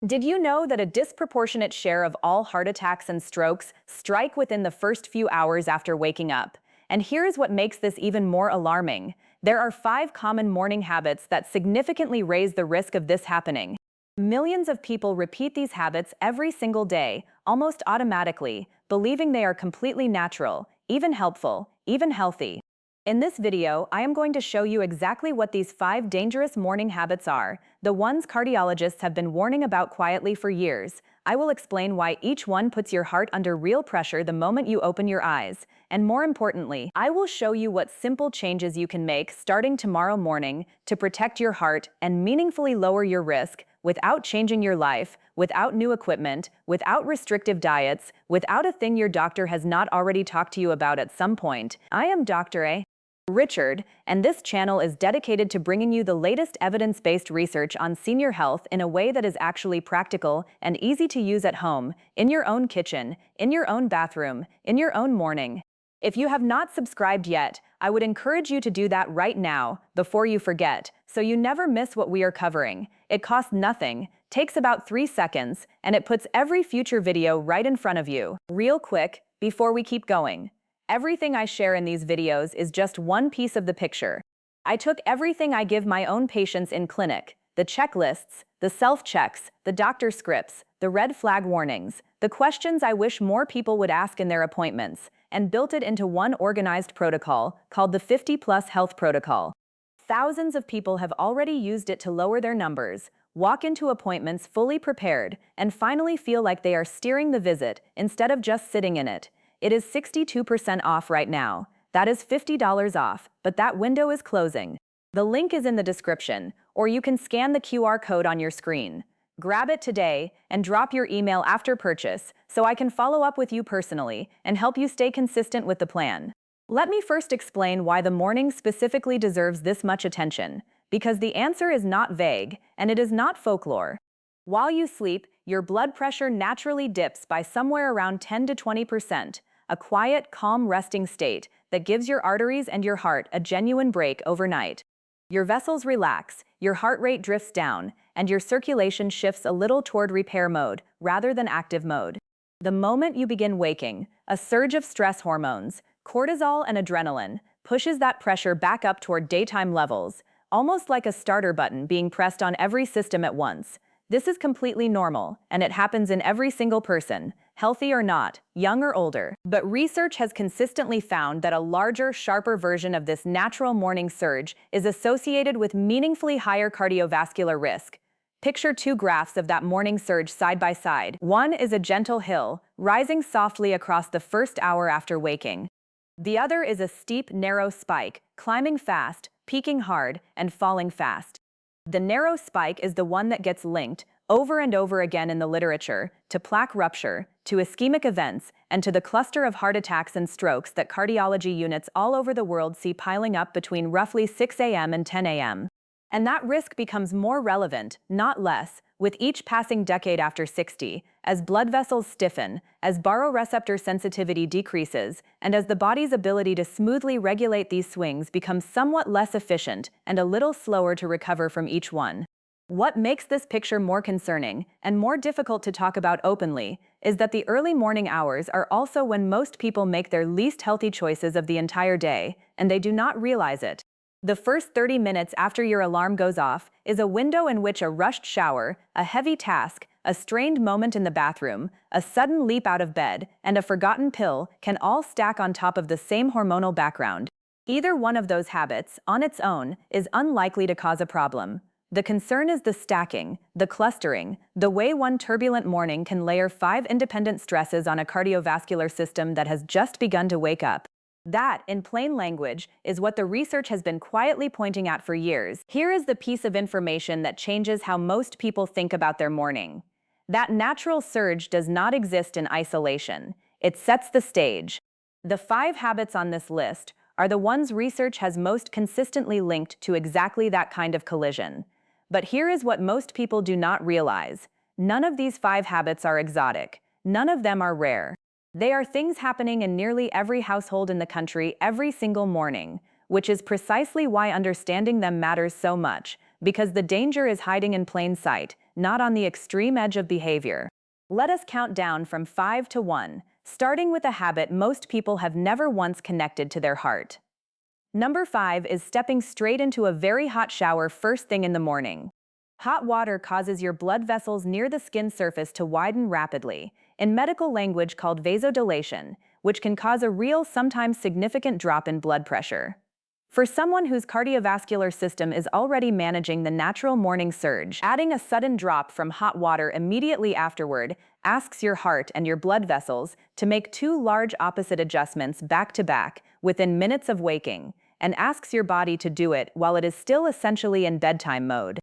Did you know that a disproportionate share of all heart attacks and strokes strike within the first few hours after waking up? And here's what makes this even more alarming. There are 5 common morning habits that significantly raise the risk of this happening. Millions of people repeat these habits every single day, almost automatically, believing they are completely natural, even helpful, even healthy. In this video, I am going to show you exactly what these 5 dangerous morning habits are, the ones cardiologists have been warning about quietly for years. I will explain why each one puts your heart under real pressure the moment you open your eyes. And more importantly, I will show you what simple changes you can make starting tomorrow morning to protect your heart and meaningfully lower your risk without changing your life, without new equipment, without restrictive diets, without a thing your doctor has not already talked to you about at some point. I am Dr. A. Richard, and this channel is dedicated to bringing you the latest evidence-based research on senior health in a way that is actually practical and easy to use at home, in your own kitchen, in your own bathroom, in your own morning. If you have not subscribed yet, I would encourage you to do that right now, before you forget, so you never miss what we are covering. It costs nothing, takes about 3 seconds, and it puts every future video right in front of you. Real quick, before we keep going. Everything I share in these videos is just one piece of the picture. I took everything I give my own patients in clinic, the checklists, the self-checks, the doctor scripts, the red flag warnings, the questions I wish more people would ask in their appointments, and built it into one organized protocol called the 50+ Health Protocol. Thousands of people have already used it to lower their numbers, walk into appointments fully prepared, and finally feel like they are steering the visit instead of just sitting in it. It is 62% off right now. That is $50 off, but that window is closing. The link is in the description, or you can scan the QR code on your screen. Grab it today and drop your email after purchase so I can follow up with you personally and help you stay consistent with the plan. Let me first explain why the morning specifically deserves this much attention, because the answer is not vague and it is not folklore. While you sleep, your blood pressure naturally dips by somewhere around 10 to 20%. A quiet, calm resting state that gives your arteries and your heart a genuine break overnight. Your vessels relax, your heart rate drifts down, and your circulation shifts a little toward repair mode rather than active mode. The moment you begin waking, a surge of stress hormones, cortisol and adrenaline, pushes that pressure back up toward daytime levels, almost like a starter button being pressed on every system at once. This is completely normal, and it happens in every single person, healthy or not, young or older. But research has consistently found that a larger, sharper version of this natural morning surge is associated with meaningfully higher cardiovascular risk. Picture 2 graphs of that morning surge side by side. One is a gentle hill, rising softly across the first hour after waking. The other is a steep, narrow spike, climbing fast, peaking hard, and falling fast. The narrow spike is the one that gets linked, over and over again in the literature, to plaque rupture, to ischemic events, and to the cluster of heart attacks and strokes that cardiology units all over the world see piling up between roughly 6 a.m. and 10 a.m. And that risk becomes more relevant, not less, with each passing decade after 60, as blood vessels stiffen, as baroreceptor sensitivity decreases, and as the body's ability to smoothly regulate these swings becomes somewhat less efficient and a little slower to recover from each one. What makes this picture more concerning, and more difficult to talk about openly, is that the early morning hours are also when most people make their least healthy choices of the entire day, and they do not realize it. The first 30 minutes after your alarm goes off is a window in which a rushed shower, a heavy task, a strained moment in the bathroom, a sudden leap out of bed, and a forgotten pill can all stack on top of the same hormonal background. Either one of those habits, on its own, is unlikely to cause a problem. The concern is the stacking, the clustering, the way one turbulent morning can layer 5 independent stresses on a cardiovascular system that has just begun to wake up. That, in plain language, is what the research has been quietly pointing at for years. Here is the piece of information that changes how most people think about their morning. That natural surge does not exist in isolation. It sets the stage. The 5 habits on this list are the ones research has most consistently linked to exactly that kind of collision. But here is what most people do not realize. None of these 5 habits are exotic. None of them are rare. They are things happening in nearly every household in the country every single morning, which is precisely why understanding them matters so much, because the danger is hiding in plain sight, not on the extreme edge of behavior. Let us count down from 5 to 1, starting with a habit most people have never once connected to their heart. Number 5 is stepping straight into a very hot shower first thing in the morning. Hot water causes your blood vessels near the skin surface to widen rapidly, in medical language called vasodilation, which can cause a real, sometimes significant drop in blood pressure. For someone whose cardiovascular system is already managing the natural morning surge, adding a sudden drop from hot water immediately afterward asks your heart and your blood vessels to make two large opposite adjustments back to back within minutes of waking, and asks your body to do it while it is still essentially in bedtime mode.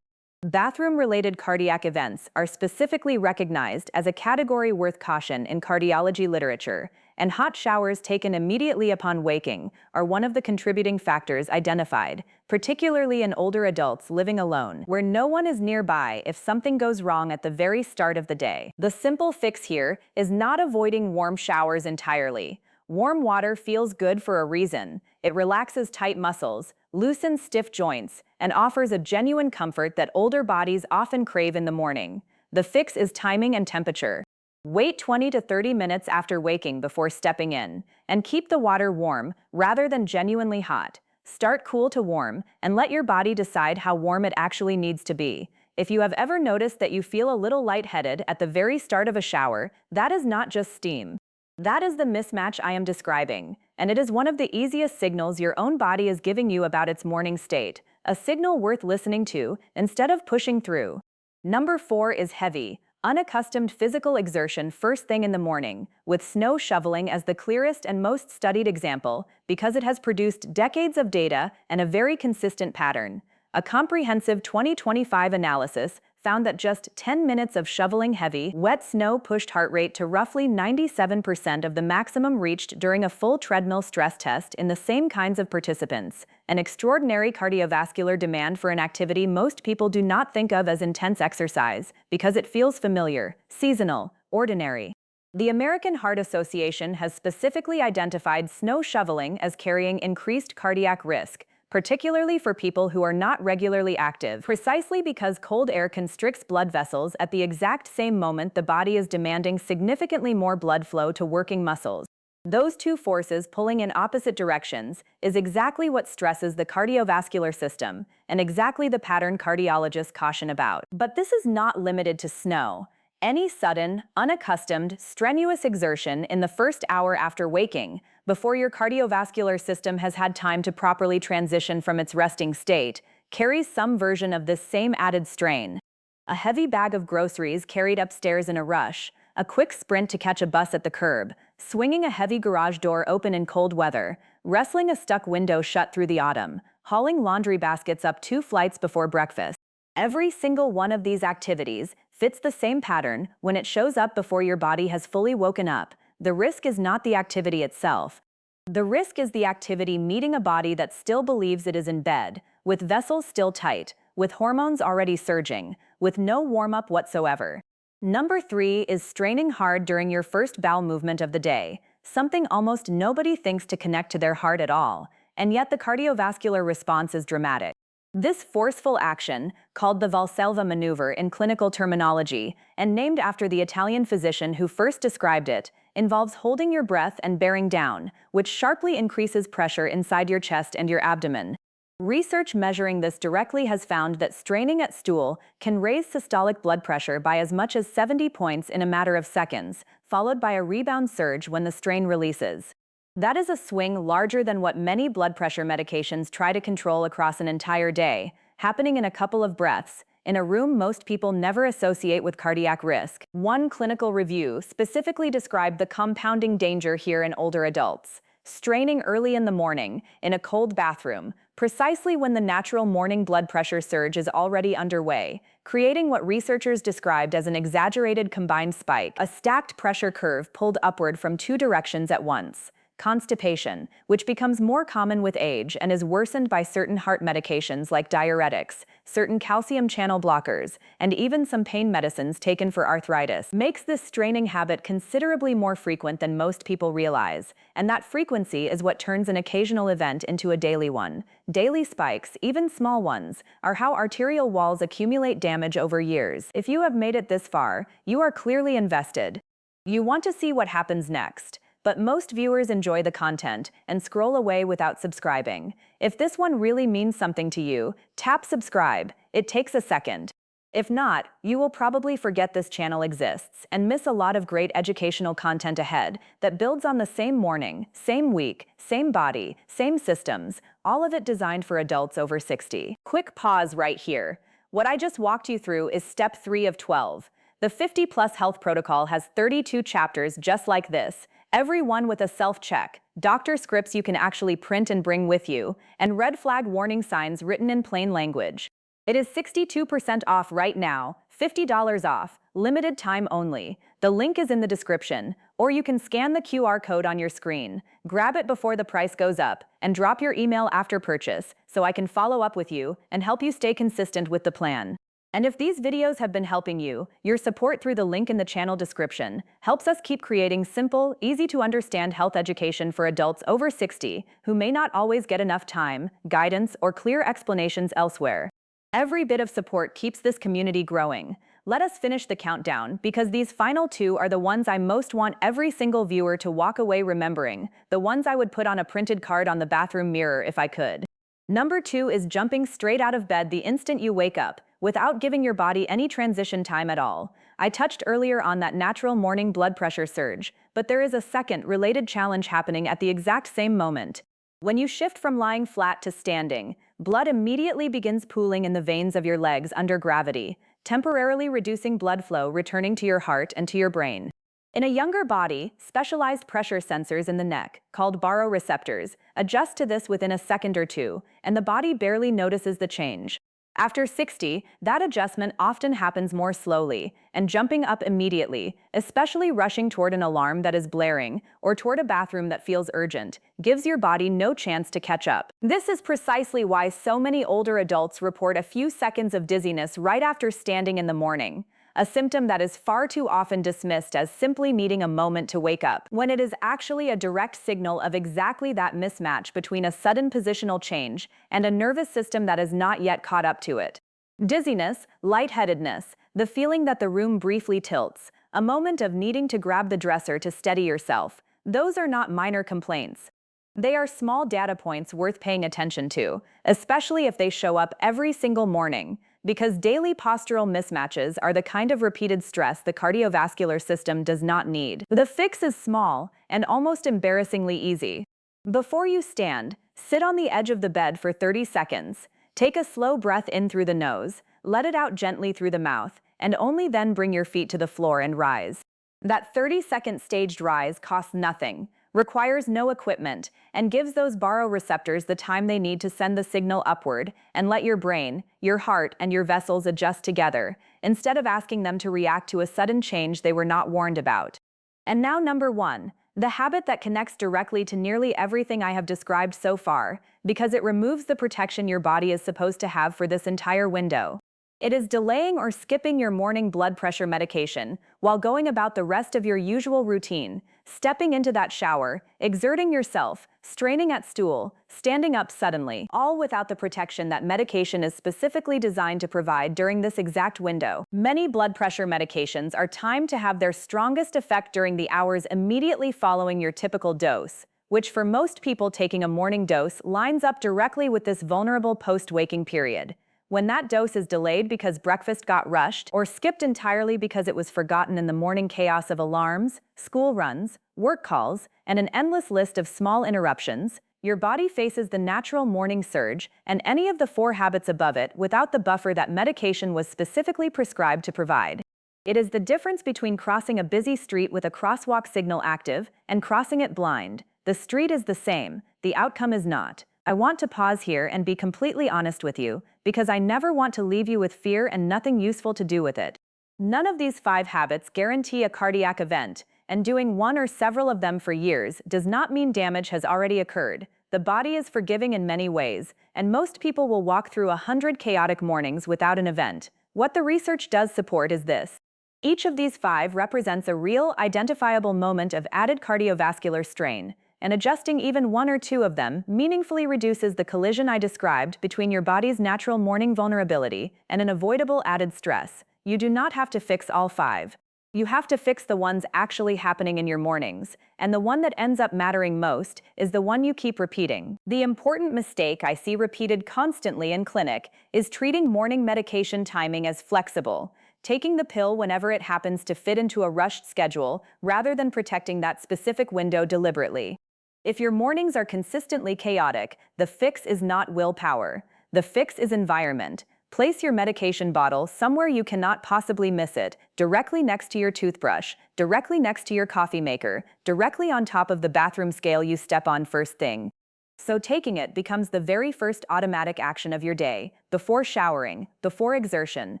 Bathroom-related cardiac events are specifically recognized as a category worth caution in cardiology literature, and hot showers taken immediately upon waking are one of the contributing factors identified, particularly in older adults living alone, where no one is nearby if something goes wrong at the very start of the day. The simple fix here is not avoiding warm showers entirely. Warm water feels good for a reason. It relaxes tight muscles, loosens stiff joints, and offers a genuine comfort that older bodies often crave in the morning. The fix is timing and temperature. Wait 20 to 30 minutes after waking before stepping in, and keep the water warm rather than genuinely hot. Start cool to warm, and let your body decide how warm it actually needs to be. If you have ever noticed that you feel a little lightheaded at the very start of a shower, that is not just steam. That is the mismatch I am describing, and it is one of the easiest signals your own body is giving you about its morning state, a signal worth listening to instead of pushing through. Number 4 is heavy, unaccustomed physical exertion first thing in the morning, with snow shoveling as the clearest and most studied example because it has produced decades of data and a very consistent pattern. A comprehensive 2025 analysis found that just 10 minutes of shoveling heavy, wet snow pushed heart rate to roughly 97% of the maximum reached during a full treadmill stress test in the same kinds of participants, an extraordinary cardiovascular demand for an activity most people do not think of as intense exercise because it feels familiar, seasonal, ordinary. The American Heart Association has specifically identified snow shoveling as carrying increased cardiac risk, particularly for people who are not regularly active, precisely because cold air constricts blood vessels at the exact same moment the body is demanding significantly more blood flow to working muscles. Those two forces pulling in opposite directions is exactly what stresses the cardiovascular system, and exactly the pattern cardiologists caution about. But this is not limited to snow. Any sudden, unaccustomed, strenuous exertion in the first hour after waking, before your cardiovascular system has had time to properly transition from its resting state, carries some version of this same added strain. A heavy bag of groceries carried upstairs in a rush, a quick sprint to catch a bus at the curb, swinging a heavy garage door open in cold weather, wrestling a stuck window shut through the autumn, hauling laundry baskets up 2 flights before breakfast. Every single one of these activities fits the same pattern when it shows up before your body has fully woken up. The risk is not the activity itself. The risk is the activity meeting a body that still believes it is in bed, with vessels still tight, with hormones already surging, with no warm-up whatsoever. Number 3 is straining hard during your first bowel movement of the day, something almost nobody thinks to connect to their heart at all, and yet the cardiovascular response is dramatic. This forceful action, called the Valsalva maneuver in clinical terminology, and named after the Italian physician who first described it, involves holding your breath and bearing down, which sharply increases pressure inside your chest and your abdomen. Research measuring this directly has found that straining at stool can raise systolic blood pressure by as much as 70 points in a matter of seconds, followed by a rebound surge when the strain releases. That is a swing larger than what many blood pressure medications try to control across an entire day, happening in a couple of breaths, in a room most people never associate with cardiac risk. One clinical review specifically described the compounding danger here in older adults. Straining early in the morning, in a cold bathroom, precisely when the natural morning blood pressure surge is already underway, creating what researchers described as an exaggerated combined spike, a stacked pressure curve pulled upward from 2 directions at once. constipation, which becomes more common with age and is worsened by certain heart medications like diuretics, certain calcium channel blockers, and even some pain medicines taken for arthritis, makes this straining habit considerably more frequent than most people realize, and that frequency is what turns an occasional event into a daily one. Daily spikes, even small ones, are how arterial walls accumulate damage over years. If you have made it this far, you are clearly invested. You want to see what happens next. But most viewers enjoy the content and scroll away without subscribing. If this one really means something to you, tap subscribe. It takes a second. If not, you will probably forget this channel exists and miss a lot of great educational content ahead that builds on the same morning, same week, same body, same systems, all of it designed for adults over 60. Quick pause right here. What I just walked you through is step 3 of 12. The 50+ health protocol has 32 chapters just like this, every one with a self-check, doctor scripts you can actually print and bring with you, and red flag warning signs written in plain language. It is 62% off right now, $50 off, limited time only. The link is in the description, or you can scan the QR code on your screen, grab it before the price goes up, and drop your email after purchase so I can follow up with you and help you stay consistent with the plan. And if these videos have been helping you, your support through the link in the channel description helps us keep creating simple, easy-to-understand health education for adults over 60 who may not always get enough time, guidance, or clear explanations elsewhere. Every bit of support keeps this community growing. Let us finish the countdown because these final 2 are the ones I most want every single viewer to walk away remembering, the ones I would put on a printed card on the bathroom mirror if I could. Number 2 is jumping straight out of bed the instant you wake up, without giving your body any transition time at all. I touched earlier on that natural morning blood pressure surge, but there is a second related challenge happening at the exact same moment. When you shift from lying flat to standing, blood immediately begins pooling in the veins of your legs under gravity, temporarily reducing blood flow returning to your heart and to your brain. In a younger body, specialized pressure sensors in the neck, called baroreceptors, adjust to this within a second or two, and the body barely notices the change. After 60, that adjustment often happens more slowly, and jumping up immediately, especially rushing toward an alarm that is blaring or toward a bathroom that feels urgent, gives your body no chance to catch up. This is precisely why so many older adults report a few seconds of dizziness right after standing in the morning, a symptom that is far too often dismissed as simply needing a moment to wake up, when it is actually a direct signal of exactly that mismatch between a sudden positional change and a nervous system that is not yet caught up to it. Dizziness, lightheadedness, the feeling that the room briefly tilts, a moment of needing to grab the dresser to steady yourself, those are not minor complaints. They are small data points worth paying attention to, especially if they show up every single morning, because daily postural mismatches are the kind of repeated stress the cardiovascular system does not need. The fix is small and almost embarrassingly easy. Before you stand, sit on the edge of the bed for 30 seconds. Take a slow breath in through the nose, let it out gently through the mouth, and only then bring your feet to the floor and rise. That 30-second staged rise costs nothing, requires no equipment, and gives those baroreceptors the time they need to send the signal upward and let your brain, your heart, and your vessels adjust together, instead of asking them to react to a sudden change they were not warned about. And now number 1, the habit that connects directly to nearly everything I have described so far, because it removes the protection your body is supposed to have for this entire window. It is delaying or skipping your morning blood pressure medication while going about the rest of your usual routine, stepping into that shower, exerting yourself, straining at stool, standing up suddenly, all without the protection that medication is specifically designed to provide during this exact window. Many blood pressure medications are timed to have their strongest effect during the hours immediately following your typical dose, which for most people taking a morning dose lines up directly with this vulnerable post-waking period. When that dose is delayed because breakfast got rushed or skipped entirely because it was forgotten in the morning chaos of alarms, school runs, work calls, and an endless list of small interruptions, your body faces the natural morning surge and any of the 4 habits above it without the buffer that medication was specifically prescribed to provide. It is the difference between crossing a busy street with a crosswalk signal active and crossing it blind. The street is the same, the outcome is not. I want to pause here and be completely honest with you, because I never want to leave you with fear and nothing useful to do with it. None of these 5 habits guarantee a cardiac event, and doing one or several of them for years does not mean damage has already occurred. The body is forgiving in many ways, and most people will walk through 100 chaotic mornings without an event. What the research does support is this. Each of these 5 represents a real, identifiable moment of added cardiovascular strain, and adjusting even 1 or 2 of them meaningfully reduces the collision I described between your body's natural morning vulnerability and an avoidable added stress. You do not have to fix all 5. You have to fix the ones actually happening in your mornings, and the one that ends up mattering most is the one you keep repeating. The important mistake I see repeated constantly in clinic is treating morning medication timing as flexible, taking the pill whenever it happens to fit into a rushed schedule rather than protecting that specific window deliberately. If your mornings are consistently chaotic, the fix is not willpower. The fix is environment. Place your medication bottle somewhere you cannot possibly miss it, directly next to your toothbrush, directly next to your coffee maker, directly on top of the bathroom scale you step on first thing. So taking it becomes the very first automatic action of your day, before showering, before exertion,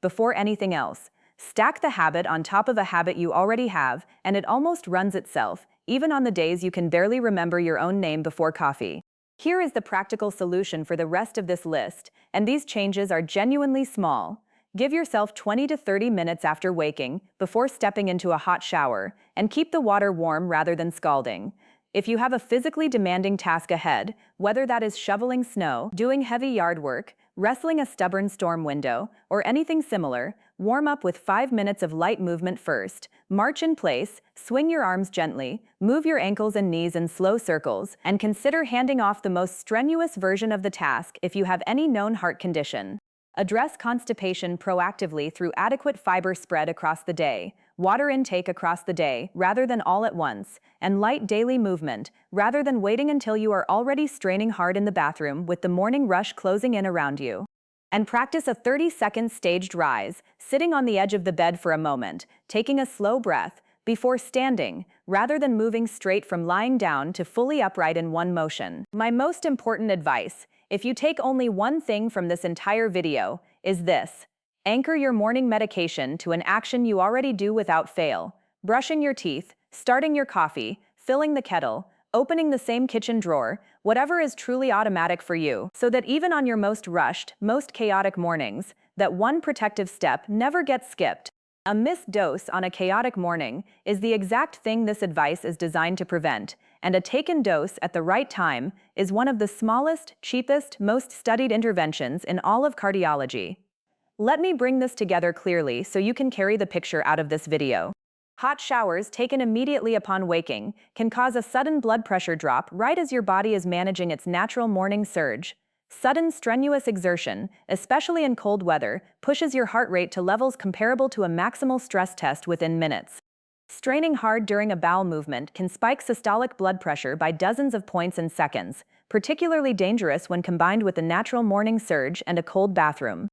before anything else. Stack the habit on top of a habit you already have, and it almost runs itself, even on the days you can barely remember your own name before coffee. Here is the practical solution for the rest of this list, and these changes are genuinely small. Give yourself 20 to 30 minutes after waking, before stepping into a hot shower, and keep the water warm rather than scalding. If you have a physically demanding task ahead, whether that is shoveling snow, doing heavy yard work, wrestling a stubborn storm window, or anything similar, warm up with 5 minutes of light movement first. March in place, swing your arms gently, move your ankles and knees in slow circles, and consider handing off the most strenuous version of the task if you have any known heart condition. Address constipation proactively through adequate fiber spread across the day, water intake across the day rather than all at once, and light daily movement rather than waiting until you are already straining hard in the bathroom with the morning rush closing in around you. And practice a 30-second staged rise, sitting on the edge of the bed for a moment, taking a slow breath, before standing, rather than moving straight from lying down to fully upright in one motion. My most important advice, if you take only one thing from this entire video, is this. Anchor your morning medication to an action you already do without fail. Brushing your teeth, starting your coffee, filling the kettle, opening the same kitchen drawer, whatever is truly automatic for you, so that even on your most rushed, most chaotic mornings, that one protective step never gets skipped. A missed dose on a chaotic morning is the exact thing this advice is designed to prevent, and a taken dose at the right time is one of the smallest, cheapest, most studied interventions in all of cardiology. Let me bring this together clearly so you can carry the picture out of this video. Hot showers taken immediately upon waking can cause a sudden blood pressure drop right as your body is managing its natural morning surge. Sudden strenuous exertion, especially in cold weather, pushes your heart rate to levels comparable to a maximal stress test within minutes. Straining hard during a bowel movement can spike systolic blood pressure by dozens of points in seconds, particularly dangerous when combined with a natural morning surge and a cold bathroom.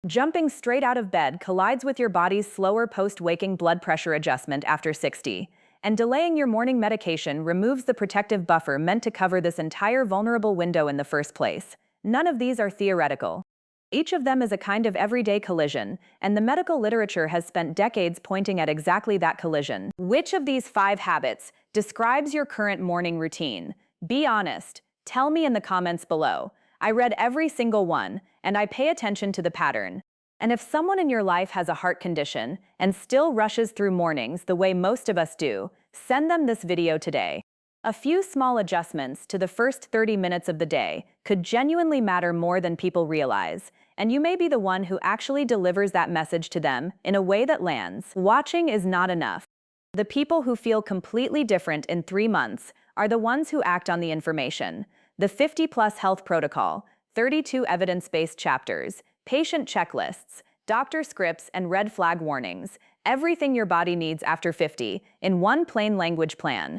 Jumping straight out of bed collides with your body's slower post-waking blood pressure adjustment after 60, and delaying your morning medication removes the protective buffer meant to cover this entire vulnerable window in the first place. None of these are theoretical. Each of them is a kind of everyday collision, and the medical literature has spent decades pointing at exactly that collision. Which of these 5 habits describes your current morning routine? Be honest. Tell me in the comments below. I read every single one, and I pay attention to the pattern. And if someone in your life has a heart condition and still rushes through mornings the way most of us do, send them this video today. A few small adjustments to the first 30 minutes of the day could genuinely matter more than people realize, and you may be the one who actually delivers that message to them in a way that lands. Watching is not enough. The people who feel completely different in 3 months are the ones who act on the information. The 50-plus health protocol, 32 evidence-based chapters, patient checklists, doctor scripts, and red flag warnings, everything your body needs after 50 in one plain language plan.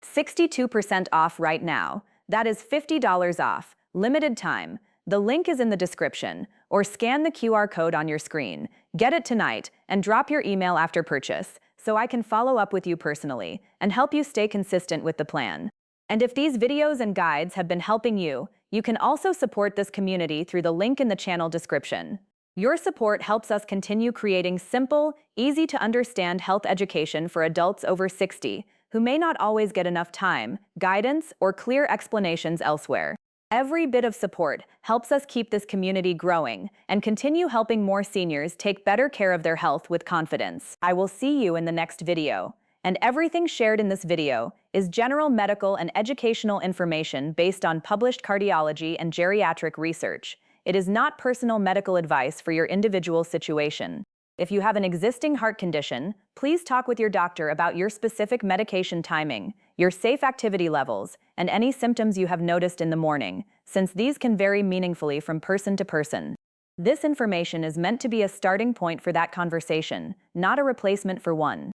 62% off right now. That is $50 off, limited time. The link is in the description, or scan the QR code on your screen. Get it tonight and drop your email after purchase so I can follow up with you personally and help you stay consistent with the plan. And if these videos and guides have been helping you, you can also support this community through the link in the channel description. Your support helps us continue creating simple, easy to understand health education for adults over 60 who may not always get enough time, guidance, or clear explanations elsewhere. Every bit of support helps us keep this community growing and continue helping more seniors take better care of their health with confidence. I will see you in the next video. And everything shared in this video is general medical and educational information based on published cardiology and geriatric research. It is not personal medical advice for your individual situation. If you have an existing heart condition, please talk with your doctor about your specific medication timing, your safe activity levels, and any symptoms you have noticed in the morning, since these can vary meaningfully from person to person. This information is meant to be a starting point for that conversation, not a replacement for one.